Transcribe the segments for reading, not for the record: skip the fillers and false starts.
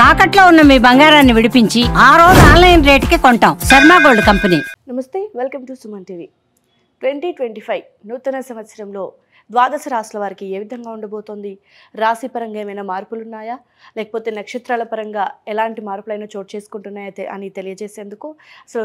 తాకట్లో ఉన్న మీ బంగారాన్ని విడిపించి ఆ రోజు ఆన్లైన్ రేటుకి కొంటాం. Sharma gold company. నమస్తే, వెల్కమ్ టు సుమన్ టీవీ. 2025 నూతన సంవత్సరంలో ద్వాదశ రాశుల వారికి ఏ విధంగా ఉండబోతోంది? రాశి పరంగా ఏమైనా మార్పులు ఉన్నాయా, లేకపోతే నక్షత్రాల పరంగా ఎలాంటి మార్పులైనా చోటు చేసుకుంటున్నాయా అని తెలియజేసేందుకు, సో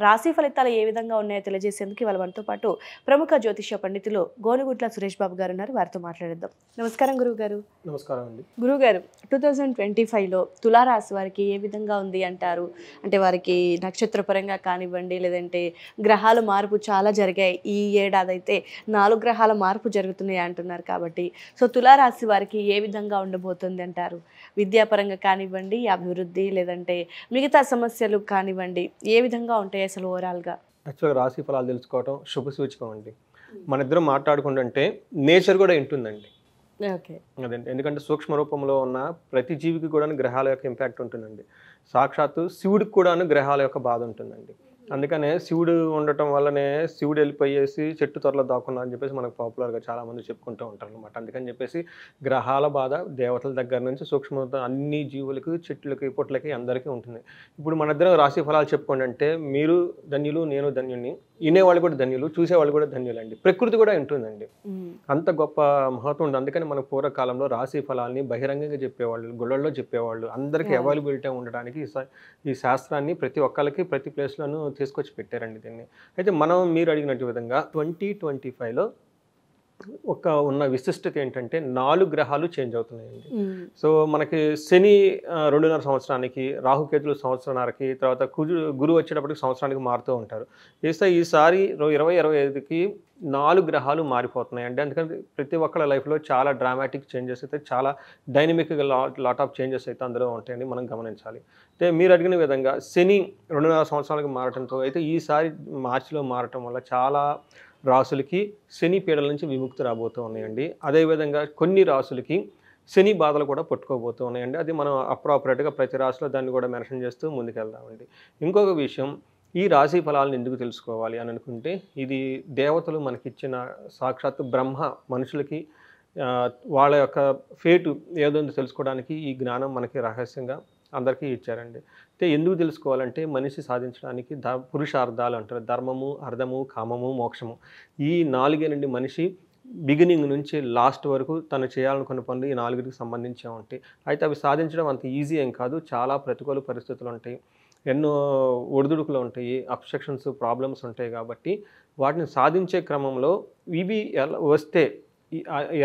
రాశి ఫలితాలు ఏ విధంగా ఉన్నాయో తెలియజేసేందుకు ఇవాళ మనతో పాటు ప్రముఖ జ్యోతిష్య పండితులు గోనుగుట్ల సురేష్ బాబు గారు ఉన్నారు. వారితో మాట్లాడేద్దాం. నమస్కారం గురువు గారు. నమస్కారం అండి. గురువుగారు, 2025లో తులారాశి వారికి ఏ విధంగా ఉంది అంటారు? అంటే వారికి నక్షత్ర పరంగా కానివ్వండి, లేదంటే గ్రహాల మార్పు చాలా జరిగాయి. ఈ ఏడాది అయితే 4 గ్రహాల మార్పు జరుగుతున్నాయి అంటున్నారు. కాబట్టి సో తులారాశి వారికి ఏ విధంగా ఉండబోతుంది అంటారు? విద్యాపరంగా కానివ్వండి, అభివృద్ధి, లేదంటే మిగతా సమస్యలు కానివ్వండి, ఏ విధంగా ఉంటాయి అసలు ఓవరాల్గా? యాక్చువల్గా రాశి ఫలాలు తెలుసుకోవటం శుభ సూచకం అండి. మన ఇద్దరం మాట్లాడుకుంటుంటే నేచర్ కూడా ఉంటుందండి. ఓకే, అదండి. ఎందుకంటే సూక్ష్మ రూపంలో ఉన్న ప్రతి జీవికి కూడా గ్రహాల యొక్క ఇంపాక్ట్ ఉంటుందండి. సాక్షాత్తు శివుడికి కూడా గ్రహాల యొక్క బాధ ఉంటుందండి. అందుకనే శివుడు ఉండటం వల్లనే శివుడు వెళ్ళిపోయేసి చెట్టు త్వరలో దాక్కున్నా అని చెప్పేసి మనకు పాపులర్గా చాలామంది చెప్పుకుంటూ ఉంటారు అనమాట. అందుకని చెప్పేసి గ్రహాల బాధ దేవతల దగ్గర నుంచి సూక్ష్మ అన్ని జీవులకి, చెట్లకి, పుట్లకి అందరికీ ఉంటుంది. ఇప్పుడు మన ఇద్దరం రాశి ఫలాలు చెప్పుకోండి అంటే మీరు ధన్యులు, నేను ధన్యుని, వినేవాళ్ళు కూడా ధన్యులు, చూసేవాళ్ళు కూడా ధన్యులండి. ప్రకృతి కూడా ఉంటుందండి. అంత గొప్ప మహత్వం ఉంది. అందుకని మన పూర్వకాలంలో రాశి ఫలాల్ని బహిరంగంగా చెప్పేవాళ్ళు, గుళ్ళల్లో చెప్పేవాళ్ళు. అందరికీ అవైలబిలిటీ ఉండడానికి ఈ శాస్త్రాన్ని ప్రతి ఒక్కరికి ప్రతి ప్లేస్లోనూ తీసుకొచ్చి పెట్టారండి దీన్ని. అయితే మీరు అడిగినట్టు విధంగా 2025లో ఉన్న విశిష్టత ఏంటంటే 4 గ్రహాలు చేంజ్ అవుతున్నాయండి. సో మనకి శని 2.5 సంవత్సరానికి, రాహుకేతులు సంవత్సరానికి, తర్వాత గురువు వచ్చేటప్పటికి సంవత్సరానికి మారుతూ ఉంటారు. ఈసారి 2025కి 4 గ్రహాలు మారిపోతున్నాయి అండి. అందుకని ప్రతి ఒక్కళ్ళ లైఫ్లో చాలా డ్రామాటిక్ చేంజెస్ అయితే, చాలా డైనమిక్గా లాట్ ఆఫ్ చేంజెస్ అయితే అందులో ఉంటాయండి, మనం గమనించాలి. అయితే మీరు అడిగిన విధంగా శని 2.5 సంవత్సరాలకు మారటంతో అయితే ఈసారి మార్చిలో మారటం వల్ల చాలా రాసులకి శని పీడల నుంచి విముక్తి రాబోతూ ఉన్నాయండి. అదేవిధంగా కొన్ని రాసులకి శని బాధలు కూడా పట్టుకోబోతూ ఉన్నాయండి. అది మనం అప్రాపరేట్గా ప్రతి రాశిలో దాన్ని కూడా మెన్షన్ చేస్తూ ముందుకెళ్దామండి. ఇంకొక విషయం, ఈ రాశి ఫలాలను ఎందుకు తెలుసుకోవాలి అని అనుకుంటే, ఇది దేవతలు మనకిచ్చిన సాక్షాత్తు బ్రహ్మ మనుషులకి వాళ్ళ యొక్క ఫేటు ఏదో తెలుసుకోవడానికి ఈ జ్ఞానం మనకి రహస్యంగా అందరికీ ఇచ్చారండి. అయితే ఎందుకు తెలుసుకోవాలంటే, మనిషి సాధించడానికి పురుషార్థాలు అంటారు. ధర్మము, అర్థము, కామము, మోక్షము. ఈ 4 మనిషి బిగినింగ్ నుంచి లాస్ట్ వరకు తను చేయాలనుకున్న పనులు ఈ 4కి సంబంధించే ఉంటాయి. అయితే అవి సాధించడం అంత ఈజీ ఏం కాదు. చాలా ప్రతికూల పరిస్థితులు ఉంటాయి, ఎన్నో ఒడిదుడుకులు ఉంటాయి, అబ్స్ట్రక్షన్స్, ప్రాబ్లమ్స్ ఉంటాయి. కాబట్టి వాటిని సాధించే క్రమంలో ఇవి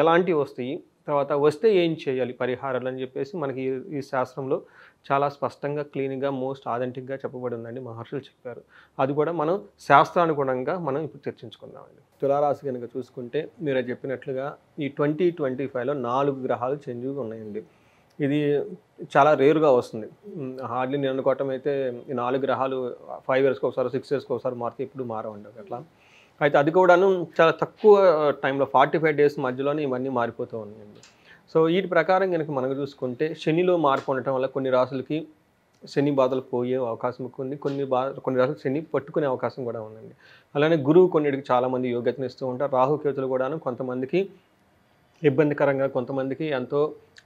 ఎలాంటివి వస్తాయి, తర్వాత వస్తే ఏం చేయాలి పరిహారాలు అని చెప్పేసి మనకి ఈ శాస్త్రంలో చాలా స్పష్టంగా, క్లీన్గా, మోస్ట్ ఆథెంటిక్గా చెప్పబడి ఉందండి. మహర్షులు చెప్పారు. అది కూడా మనం శాస్త్రానుగుణంగా మనం ఇప్పుడు చర్చించుకుందామండి. తులారాశి కనుక చూసుకుంటే మీరు చెప్పినట్లుగా ఈ 2025లో 4 గ్రహాలు చేంజ్గా ఉన్నాయండి. ఇది చాలా రేరుగా వస్తుంది. హార్డ్లీ నేను అనుకోవటం అయితే ఈ 4 గ్రహాలు 5 ఇయర్స్కి ఒకసారి, 6 ఇయర్స్కి ఒకసారి మారితే ఇప్పుడు మారవండి అట్లా. అయితే అది కూడాను చాలా తక్కువ టైంలో 45 డేస్ మధ్యలోనే ఇవన్నీ మారిపోతూ ఉన్నాయండి. సో వీటి ప్రకారం కనుక మనం చూసుకుంటే శనిలో మార్పు ఉండటం వల్ల కొన్ని రాసులకి శని బాధలు పోయే అవకాశం ఉంది. కొన్ని రాసులు శని పట్టుకునే అవకాశం కూడా ఉందండి. అలానే గురువు కొన్నిటికి చాలామంది యోగ్యతనిస్తూ ఉంటారు. రాహుకేతులు కూడాను కొంతమందికి ఇబ్బందికరంగా, కొంతమందికి ఎంతో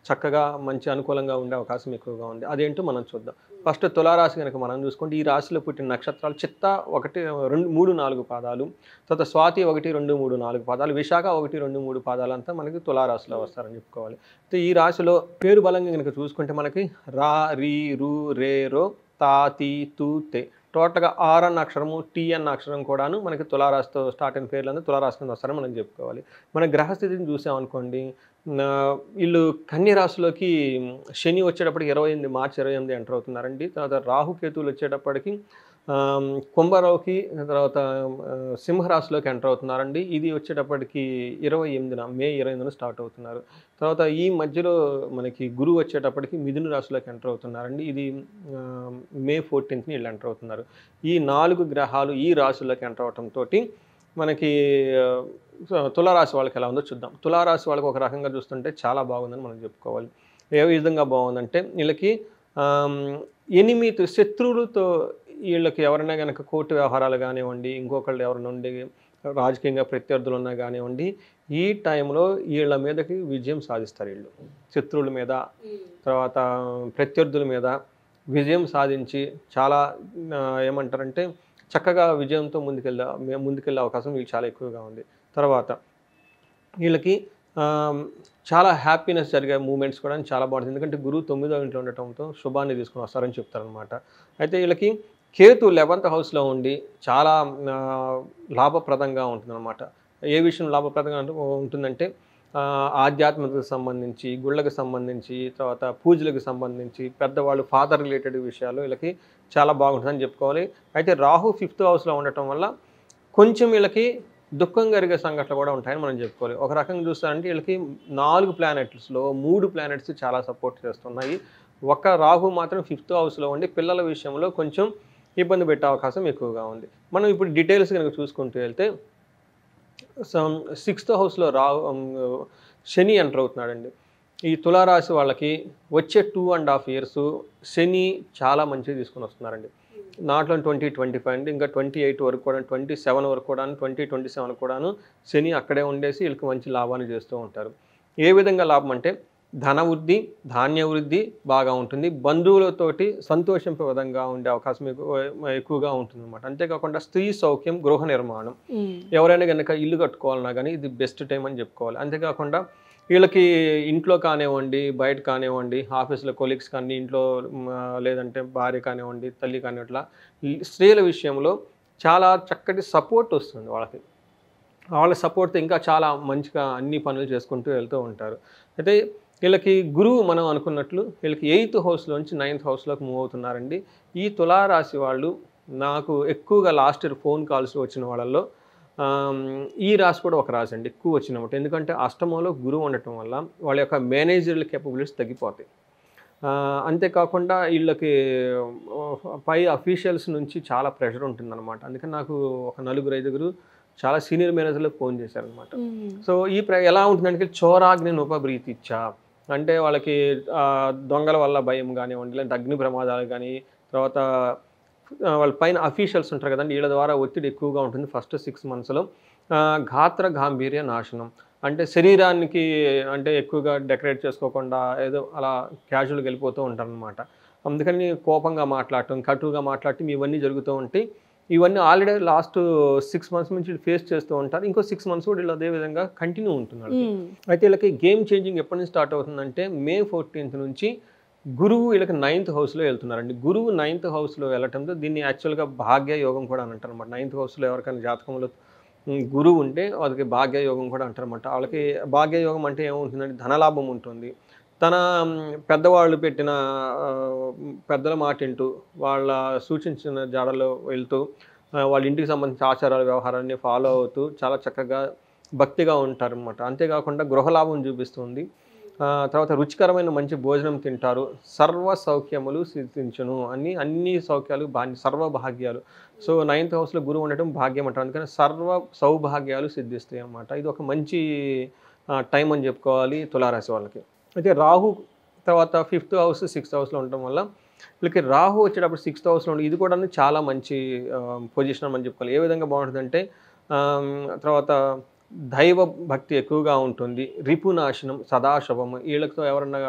చక్కగా మంచి అనుకూలంగా ఉండే అవకాశం ఎక్కువగా ఉంది. అదేంటో మనం చూద్దాం. ఫస్ట్ తులారాశి కనుక మనం చూసుకుంటే, ఈ రాశిలో పుట్టిన నక్షత్రాలు చిత్త 1, 2, 3, 4 పాదాలు, తర్వాత స్వాతి 1, 2, 3, 4 పాదాలు, విశాఖ 1, 2, 3 పాదాలు అంతా మనకి తులారాశిలో వస్తారని చెప్పుకోవాలి. అయితే ఈ రాశిలో పేరు బలంగా కనుక చూసుకుంటే మనకి రా, రీ, రు, రే, రో, తా, తీ, తూ, తే, టోటల్గా 6 అన్న అక్షరము, టీ అన్న అక్షరం కూడాను మనకి తులారాశితో స్టార్ట్ అయిన పేర్లు తులారాశి కింద వస్తారని మనం చెప్పుకోవాలి. మన గ్రహస్థితిని చూసామనుకోండి, వీళ్ళు కన్య రాశిలోకి శని వచ్చేటప్పటికి మార్చి 28 ఎంటర్ అవుతున్నారండి. తర్వాత రాహుకేతువులు వచ్చేటప్పటికి కుంభరావుకి, తర్వాత సింహరాశిలోకి ఎంటర్ అవుతున్నారండి. ఇది వచ్చేటప్పటికి మే 28న స్టార్ట్ అవుతున్నారు. తర్వాత ఈ మధ్యలో మనకి గురువు వచ్చేటప్పటికి మిథున రాశిలోకి ఎంటర్ అవుతున్నారండి. ఇది మే 14ని వీళ్ళు ఎంటర్ అవుతున్నారు. ఈ 4 గ్రహాలు ఈ రాశుల్లోకి ఎంటర్ అవడంతో మనకి తులారాశి వాళ్ళకి ఎలా ఉందో చూద్దాం. తులారాశి వాళ్ళకి ఒక రకంగా చూస్తుంటే చాలా బాగుందని మనం చెప్పుకోవాలి. ఏ విధంగా బాగుందంటే, వీళ్ళకి ఎనిమిది శత్రువులతో, వీళ్ళకి ఎవరైనా కనుక కోర్టు వ్యవహారాలు కానివ్వండి, ఇంకొకళ్ళు ఎవరైనా ఉండి రాజకీయంగా ప్రత్యర్థులు ఉన్నా కానివ్వండి, ఈ టైంలో వీళ్ళ మీదకి విజయం సాధిస్తారు. వీళ్ళు శత్రువుల మీద, తర్వాత ప్రత్యర్థుల మీద విజయం సాధించి చాలా ఏమంటారంటే చక్కగా విజయంతో ముందుకెళ్ళే అవకాశం వీళ్ళు చాలా ఎక్కువగా ఉంది. తర్వాత వీళ్ళకి చాలా హ్యాపీనెస్ జరిగే మూమెంట్స్ కూడా చాలా బాగుంటుంది. ఎందుకంటే గురువు 9వ ఇంట్లో ఉండటంతో శుభాన్ని తీసుకుని వస్తారని చెప్తారనమాట. అయితే వీళ్ళకి కేతు 11th హౌస్లో ఉండి చాలా లాభప్రదంగా ఉంటుందన్నమాట. ఏ విషయం లాభప్రదంగా ఉంటుందంటే ఆధ్యాత్మికతకు సంబంధించి, గుళ్ళకు సంబంధించి, తర్వాత పూజలకు సంబంధించి, పెద్దవాళ్ళు ఫాదర్ రిలేటెడ్ విషయాలు వీళ్ళకి చాలా బాగుంటుందని చెప్పుకోవాలి. అయితే రాహు 5th హౌస్లో ఉండటం వల్ల కొంచెం వీళ్ళకి దుఃఖం కలిగే సంఘటనలు కూడా ఉంటాయని మనం చెప్పుకోవాలి. ఒక రకంగా చూస్తారంటే వీళ్ళకి 4 ప్లానెట్స్లో 3 ప్లానెట్స్ చాలా సపోర్ట్ చేస్తున్నాయి. ఒక్క రాహు మాత్రం 5th హౌస్లో ఉండి పిల్లల విషయంలో కొంచెం ఇబ్బంది పెట్టే అవకాశం ఎక్కువగా ఉంది. మనం ఇప్పుడు డీటెయిల్స్ కనుక చూసుకుంటూ వెళ్తే 6th హౌస్లో శని ఎంటర్ అవుతున్నాడండి. ఈ తులారాశి వాళ్ళకి వచ్చే 2.5 years శని చాలా మంచిగా తీసుకొని వస్తున్నారండి. నాట్ ఓన్లీ 2025 అండి, ఇంకా 28 వరకు కూడా, 27 వరకు కూడా, 2027 కూడాను శని అక్కడే ఉండేసి వీళ్ళకి మంచి లాభాన్ని చేస్తూ ఉంటారు. ఏ విధంగా లాభం అంటే ధన వృద్ధి, ధాన్య వృద్ధి బాగా ఉంటుంది. బంధువులతోటి సంతోషింపే విధంగా ఉండే అవకాశం ఎక్కువగా ఉంటుంది అనమాట. అంతేకాకుండా స్త్రీ సౌఖ్యం, గృహ నిర్మాణం, ఎవరైనా కనుక ఇల్లు కట్టుకోవాలన్నా కానీ ఇది బెస్ట్ టైం అని చెప్పుకోవాలి. అంతేకాకుండా వీళ్ళకి ఇంట్లో కానివ్వండి, బయట కానివ్వండి, ఆఫీసులో కొలీగ్స్ కానీ, ఇంట్లో లేదంటే భార్య కానివ్వండి, తల్లి కానివ్వండి, స్త్రీల విషయంలో చాలా చక్కటి సపోర్ట్ వస్తుంది వాళ్ళకి. వాళ్ళ సపోర్ట్తో ఇంకా చాలా మంచిగా అన్ని పనులు చేసుకుంటూ వెళ్తూ ఉంటారు. అయితే వీళ్ళకి గురువు మనం అనుకున్నట్లు వీళ్ళకి 8th హౌస్లోంచి 9th హౌస్లోకి మూవ్ అవుతున్నారండి. ఈ తులారాశి వాళ్ళు నాకు ఎక్కువగా లాస్ట్ ఇయర్ ఫోన్ కాల్స్ వచ్చిన వాళ్ళల్లో ఈ రాశి కూడా ఒక రాశి అండి ఎక్కువ వచ్చినమాట. ఎందుకంటే అష్టమంలో గురువు ఉండటం వల్ల వాళ్ళ యొక్క మేనేజర్ల కేపబిలిటీస్ తగ్గిపోతాయి. అంతేకాకుండా వీళ్ళకి పై అఫీషియల్స్ నుంచి చాలా ప్రెషర్ ఉంటుందన్నమాట. అందుకని నాకు ఒక 4-5 చాలా సీనియర్ మేనేజర్లకు ఫోన్ చేశారనమాట. సో ఎలా ఉంటుందంటే చోరాగ్ని ఉపబ్రీతిచ్చా అంటే వాళ్ళకి దొంగల వల్ల భయం కానివ్వండి, లేదంటే అగ్ని ప్రమాదాలు కానీ, తర్వాత వాళ్ళ పైన అఫీషియల్స్ ఉంటారు కదండి, వీళ్ళ ద్వారా ఒత్తిడి ఎక్కువగా ఉంటుంది ఫస్ట్ 6 monthsలో. గాత్ర గాంభీర్య నాశనం అంటే శరీరానికి అంటే ఎక్కువగా డెకరేట్ చేసుకోకుండా ఏదో అలా క్యాజువల్గా వెళ్ళిపోతూ ఉంటారనమాట. అందుకని కోపంగా మాట్లాడటం, కటువుగా మాట్లాడటం ఇవన్నీ జరుగుతూ ఉంటాయి. ఇవన్నీ ఆల్రెడీ లాస్ట్ 6 months నుంచి ఫేస్ చేస్తూ ఉంటారు. ఇంకో 6 months కూడా వీళ్ళు అదే విధంగా కంటిన్యూ ఉంటున్నారు. అయితే వీళ్ళకి గేమ్ చేంజింగ్ ఎప్పటి నుంచి స్టార్ట్ అవుతుందంటే May 14th నుంచి గురువు వీళ్ళకి 9th హౌస్లో వెళ్తున్నారండి. గురువు 9th హౌస్లో వెళ్ళటంతో దీన్ని యాక్చువల్గా భాగ్య యోగం కూడా అని అంటారు అనమాట. 9th హౌస్లో ఎవరికైనా జాతకంలో గురువు ఉంటే వాళ్ళకి భాగ్య యోగం కూడా అంటారు అనమాట. వాళ్ళకి భాగ్య యోగం అంటే ఏముంటుందంటే ధనలాభం ఉంటుంది. తన పెద్దవాళ్ళు పెట్టిన పెద్దల మాట వింటూ వాళ్ళ సూచించిన జాడలో వెళ్తూ వాళ్ళ ఇంటికి సంబంధించిన ఆచారాల వ్యవహారాన్ని ఫాలో అవుతూ చాలా చక్కగా భక్తిగా ఉంటారనమాట. అంతేకాకుండా గృహలాభం చూపిస్తుంది. తర్వాత రుచికరమైన మంచి భోజనం తింటారు. సర్వ సౌఖ్యములు సిద్ధించును అన్ని సౌఖ్యాలు సర్వభాగ్యాలు. సో 9th హౌస్లో గురువు ఉండటం భాగ్యం అంటారు. అందుకని సర్వ సౌభాగ్యాలు సిద్ధిస్తాయి అన్నమాట. ఇది ఒక మంచి టైం అని చెప్పుకోవాలి తులారాశి వాళ్ళకి. అయితే రాహు తర్వాత 5th హౌస్ 6th హౌస్లో ఉండటం వల్ల వీళ్ళకి రాహు వచ్చేటప్పుడు 6th హౌస్లో ఉండి ఇది కూడా చాలా మంచి పొజిషన్ అని చెప్పుకోవాలి. ఏ విధంగా బాగుంటుందంటే తర్వాత దైవ భక్తి ఎక్కువగా ఉంటుంది. రిపునాశనం, సదాశుభం, వీళ్ళతో ఎవరన్నా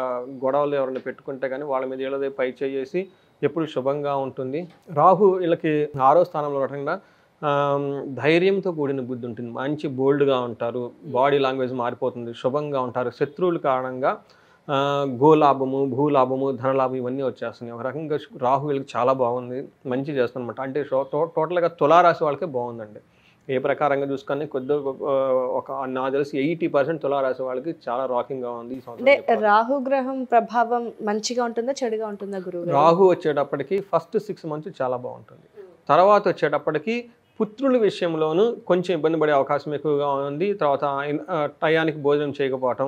గొడవలు ఎవరైనా పెట్టుకుంటే కానీ వాళ్ళ మీద వీళ్ళదే పై చేసి ఎప్పుడు శుభంగా ఉంటుంది. రాహు వీళ్ళకి 6వ స్థానంలో ఉండటంగా ధైర్యంతో కూడిన బుద్ధి ఉంటుంది. మంచి బోల్డ్గా ఉంటారు. బాడీ లాంగ్వేజ్ మారిపోతుంది. శుభంగా ఉంటారు. శత్రువుల కారణంగా గోలాభము, భూలాభము, ధనలాభం ఇవన్నీ వచ్చేస్తున్నాయి. ఒక రకంగా రాహు వీళ్ళకి చాలా బాగుంది, మంచి చేస్తుంది అనమాట. అంటే టోటల్గా తులారాశి వాళ్ళకే బాగుందండి. ఏ ప్రకారంగా చూసుకొని నాకు తెలిసి 80% తులారాశి వాళ్ళకి చాలా రాకింగ్గా ఉంది ఈ సంవత్సరం. అంటే రాహు గ్రహం ప్రభావం మంచిగా ఉంటుందా చెడుగా ఉంటుందా గురువు? రాహు వచ్చేటప్పటికి ఫస్ట్ 6 months చాలా బాగుంటుంది. తర్వాత వచ్చేటప్పటికి పుత్రుల విషయంలోనూ కొంచెం ఇబ్బంది పడే అవకాశం ఎక్కువగా ఉంది. తర్వాత టయానికి భోజనం చేయకపోవటం,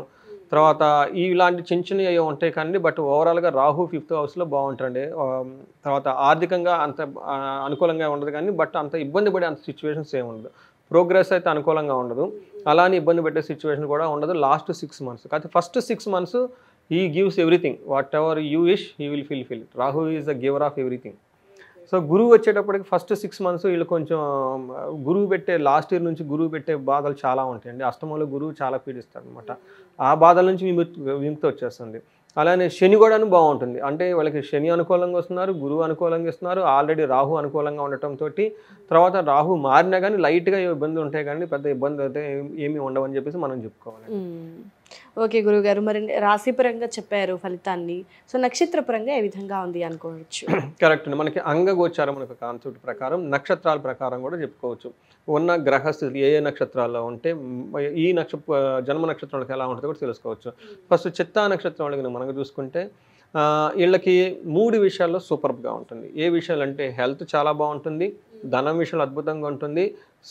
తర్వాత ఇలాంటి చిన్న అయ్యో ఉంటాయి కానీ బట్ ఓవరాల్గా రాహు 5th హౌస్లో బాగుంటుండే. తర్వాత ఆర్థికంగా అంత అనుకూలంగా ఉండదు కానీ బట్ అంత ఇబ్బంది పడే అంత సిచ్యువేషన్స్ ఏమి ఉండదు. ప్రోగ్రెస్ అయితే అనుకూలంగా ఉండదు, అలానే ఇబ్బంది పెట్టే సిచ్యువేషన్ కూడా ఉండదు లాస్ట్ 6 months. కాకపోతే ఫస్ట్ 6 months ఈ gives everything, what ever you wish he will fill. Rahu is the giver of everything. So గురువు వచ్చేటప్పటికి ఫస్ట్ 6 months వీళ్ళు కొంచెం గురువు పెట్టే లాస్ట్ ఇయర్ నుంచి గురువు పెట్టే బాధలు చాలా ఉంటాయండి. అష్టమంలో గురువు చాలా పీడిస్తాడు అనమాట. ఆ బాధల నుంచి విముక్తి వచ్చేస్తుంది. అలానే శని కూడాను బాగుంటుంది. అంటే వాళ్ళకి శని అనుకూలంగా వస్తున్నారు, గురువు అనుకూలంగా ఇస్తున్నారు, ఆల్రెడీ రాహు అనుకూలంగా ఉండటంతో తర్వాత రాహు మారినా కానీ లైట్గా ఇబ్బందులు ఉంటాయి, కానీ పెద్ద ఇబ్బంది అయితే ఏమీ ఉండవని చెప్పేసి మనం చెప్పుకోవాలి. ఓకే గురుగారు, మరి రాశిపరంగా చెప్పారు ఫలితాన్ని, సో నక్షత్రపరంగా ఏ విధంగా ఉంది అనుకోవచ్చు? కరెక్ట్ అండి. మనకి అంగగోచారం మనకు కాన్సెప్ట్ ప్రకారం నక్షత్రాల ప్రకారం కూడా చెప్పుకోవచ్చు. ఉన్న గ్రహస్థితులు ఏ నక్షత్రాల్లో ఉంటే ఈ జన్మ నక్షత్రం వాళ్ళకి ఎలా ఉంటుందో కూడా తెలుసుకోవచ్చు. ఫస్ట్ చిత్తా నక్షత్రం వాళ్ళకి మనకు చూసుకుంటే వీళ్ళకి 3 విషయాల్లో సూపర్గా ఉంటుంది. ఏ విషయాలు అంటే హెల్త్ చాలా బాగుంటుంది, ధనం విషయంలో అద్భుతంగా ఉంటుంది,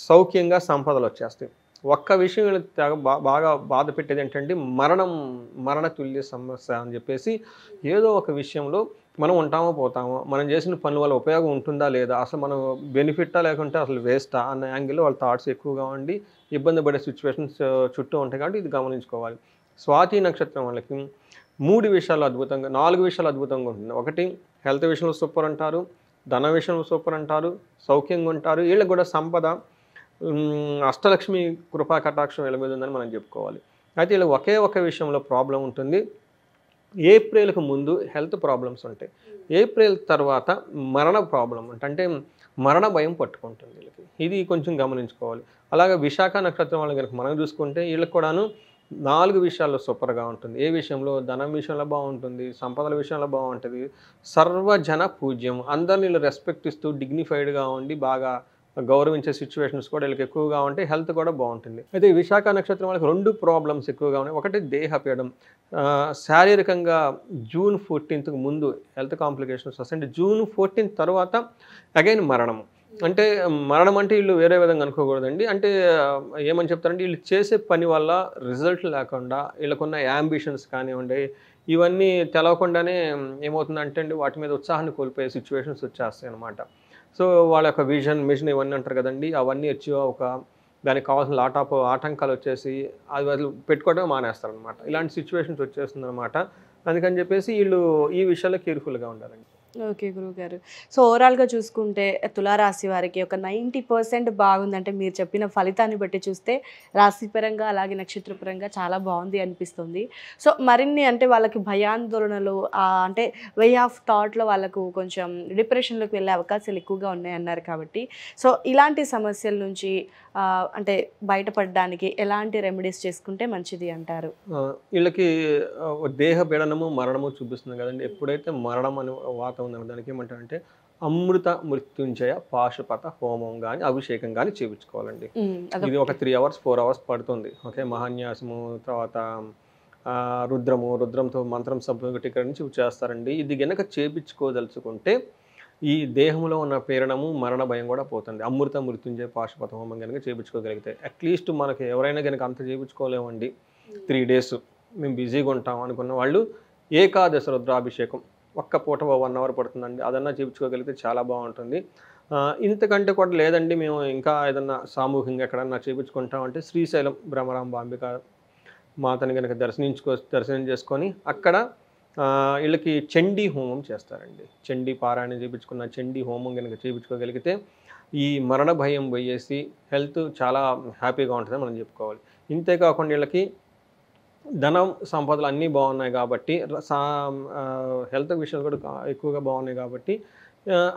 సౌఖ్యంగా సంపదలు వచ్చేస్తాయి. ఒక్క విషయం వీళ్ళకి బాగా బాధ పెట్టేది ఏంటంటే మరణ తుల్య సమస్య అని చెప్పేసి, ఏదో ఒక విషయంలో మనం ఉంటామో పోతామో, మనం చేసిన పనుల వల్ల ఉపయోగం ఉంటుందా లేదా, అసలు మనం బెనిఫిట్టా లేకుంటే అసలు వేస్టా అన్న యాంగిల్లో వాళ్ళ థాట్స్ ఎక్కువగా ఉండి ఇబ్బంది పడే సిచ్యువేషన్స్ చుట్టూ ఉంటాయి. కాబట్టి ఇది గమనించుకోవాలి. స్వాతి నక్షత్రం వాళ్ళకి 3 విషయాలు అద్భుతంగా 4 విషయాలు అద్భుతంగా ఉంటుంది. ఒకటి హెల్త్ విషయంలో సూపర్ అంటారు, ధన విషయంలో సూపర్ అంటారు, సౌఖ్యంగా ఉంటారు. వీళ్ళకి కూడా సంపద అష్టలక్ష్మి కృపా కటాక్షం వీళ్ళ మీద ఉందని మనం చెప్పుకోవాలి. అయితే వీళ్ళకి ఒకే ఒక విషయంలో ప్రాబ్లం ఉంటుంది. ఏప్రిల్కి ముందు హెల్త్ ప్రాబ్లమ్స్ ఉంటాయి, ఏప్రిల్ తర్వాత మరణ ప్రాబ్లం అంటే మరణ భయం పట్టుకుంటుంది వీళ్ళకి. ఇది కొంచెం గమనించుకోవాలి. అలాగే విశాఖ నక్షత్రం వాళ్ళకి కనుక మనం చూసుకుంటే వీళ్ళకి కూడాను 4 విషయాల్లో సూపర్గా ఉంటుంది. ఏ విషయంలో? ధనం విషయంలో బాగుంటుంది, సంపదల విషయంలో బాగుంటుంది, సర్వజన పూజ్యం, అందరిని వీళ్ళు రెస్పెక్ట్ ఇస్తూ డిగ్నిఫైడ్గా ఉండి బాగా గౌరవించే సిచ్యువేషన్స్ కూడా వీళ్ళకి ఎక్కువగా ఉంటాయి. హెల్త్ కూడా బాగుంటుంది. అయితే విశాఖ నక్షత్రం వాళ్ళకి 2 ప్రాబ్లమ్స్ ఎక్కువగా ఉన్నాయి. ఒకటి దేహపీడం, శారీరకంగా June 14th ముందు హెల్త్ కాంప్లికేషన్స్ వస్తాయి. June 14th తర్వాత అగైన్ మరణం. అంటే మరణం అంటే వీళ్ళు వేరే విధంగా అనుకోకూడదండి. అంటే ఏమని చెప్తారంటే వీళ్ళు చేసే పని వల్ల రిజల్ట్ లేకుండా వీళ్ళకున్న యాంబిషన్స్ కానివ్వండి, ఇవన్నీ తెలవకుండానే ఏమవుతుందంటే అండి వాటి మీద ఉత్సాహాన్ని కోల్పోయే సిచ్యువేషన్స్ వచ్చేస్తాయి అన్నమాట. సో వాళ్ళ యొక్క మిషన్ ఇవన్నీ అంటారు కదండి, అవన్నీ వచ్చి దానికి కావాల్సిన లాట్ ఆఫ్ ఆటంకాలు వచ్చేసి అది పెట్టుకోవడం మానేస్తారనమాట. ఇలాంటి సిచ్యువేషన్స్ వచ్చేస్తుంది అనమాట. అందుకని చెప్పేసి వీళ్ళు ఈ విషయాల్లో కేర్ఫుల్గా ఉండాలండి. ఓకే గురువుగారు, సో ఓవరాల్గా చూసుకుంటే తులారాశి వారికి ఒక 90% బాగుందంటే మీరు చెప్పిన ఫలితాన్ని బట్టి చూస్తే రాశిపరంగా అలాగే నక్షత్రపరంగా చాలా బాగుంది అనిపిస్తుంది. సో మరిన్ని అంటే వాళ్ళకి భయాందోళనలు అంటే వే ఆఫ్ థాట్లో వాళ్ళకు కొంచెం డిప్రెషన్లోకి వెళ్ళే అవకాశాలు ఎక్కువగా ఉన్నాయన్నారు. కాబట్టి సో ఇలాంటి సమస్యల నుంచి అంటే బయటపడడానికి ఎలాంటి రెమెడీస్ చేసుకుంటే మంచిది అంటారు? వీళ్ళకి దేహ పీడనము మరణము చూపిస్తుంది కదండి. ఎప్పుడైతే మరణం అని వాత ఉందన్న దానికి ఏమంటారంటే అమృత మృత్యుంజయ పాశుపత హోమం కానీ అభిషేకం కానీ చేయించుకోవాలండి. ఇది ఒక 3 hours 4 hours పడుతుంది. ఓకే, మహాన్యాసము తర్వాత రుద్రంతో మంత్రం సంపుటీకరించి చేస్తారండి. ఇది గనక చేయించుకోదలుచుకుంటే ఈ దేహంలో ఉన్న పీడనము మరణ భయం కూడా పోతుంది. అమృత మృత్యుంజయ పాశుపత హోమం కనుక చేయించుకోగలిగితే అట్లీస్ట్ మనకి ఎవరైనా కనుక అంత చేయించుకోలేమండి 3 days మేము బిజీగా ఉంటాం అనుకున్న వాళ్ళు ఏకాదశ రుద్రాభిషేకం ఒక్క పూట 1 hour పడుతుందండి. అదన్నా చేయించుకోగలిగితే చాలా బాగుంటుంది. ఇంతకంటే కూడా లేదండి మేము ఇంకా ఏదన్నా సామూహికంగా ఎక్కడన్నా చేయించుకుంటామంటే శ్రీశైలం భ్రమరాంబాంబిక మాతని కనుక దర్శనం చేసుకొని అక్కడ వీళ్ళకి చండీ హోమం చేస్తారండి. చండీ పారాయణ చేయించుకున్న చండీ హోమం కనుక చేయించుకోగలిగితే ఈ మరణ భయం పోయేసి హెల్త్ చాలా హ్యాపీగా ఉంటుందని మనం చెప్పుకోవాలి. ఇంతేకాకుండా వీళ్ళకి ధనం సంపదలు అన్నీ బాగున్నాయి కాబట్టి హెల్త్ విషయాలు కూడా ఎక్కువగా బాగున్నాయి కాబట్టి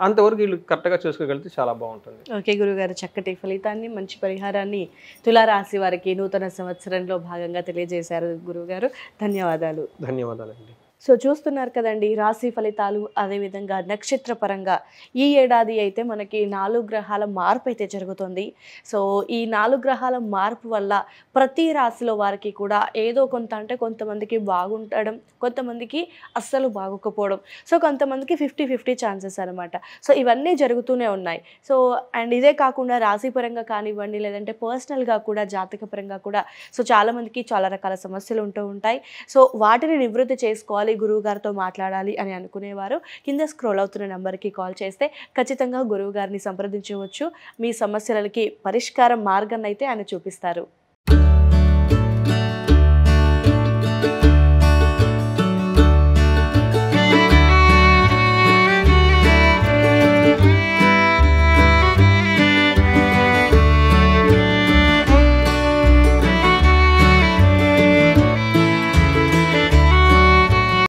అంతవరకు వీళ్ళు కరెక్ట్గా చేసుకోగలిగితే చాలా బాగుంటుంది. ఓకే గురుగారు, చక్కటి ఫలితాన్ని మంచి పరిహారాన్ని తులారాశి వారికి నూతన సంవత్సరంలో భాగంగా తెలియజేశారు గురువుగారు. ధన్యవాదాలు. ధన్యవాదాలండి. సో చూస్తున్నారు కదండి రాశి ఫలితాలు, అదేవిధంగా నక్షత్ర పరంగా ఈ ఏడాది అయితే మనకి 4 గ్రహాల మార్పు అయితే జరుగుతుంది. సో ఈ 4 గ్రహాల మార్పు వల్ల ప్రతి రాశిలో వారికి కూడా ఏదో కొంత అంటే కొంతమందికి బాగుండడం, కొంతమందికి అస్సలు బాగోకపోవడం, సో కొంతమందికి 50-50 ఛాన్సెస్ అనమాట. సో ఇవన్నీ జరుగుతూనే ఉన్నాయి. సో అండ్ ఇదే కాకుండా రాశి పరంగా కానివ్వండి, లేదంటే పర్సనల్గా కూడా జాతక పరంగా కూడా సో చాలామందికి చాలా రకాల సమస్యలు ఉంటూ ఉంటాయి. సో వాటిని నివృత్తి చేసుకోవాలి, గురువు గారితో మాట్లాడాలి అని అనుకునేవారు కింద స్క్రోల్ అవుతున్న నెంబర్కి కాల్ చేస్తే ఖచ్చితంగా గురువు గారిని సంప్రదించవచ్చు. మీ సమస్యలకి పరిష్కార మార్గాన్ని అయితే ఆయన చూపిస్తారు.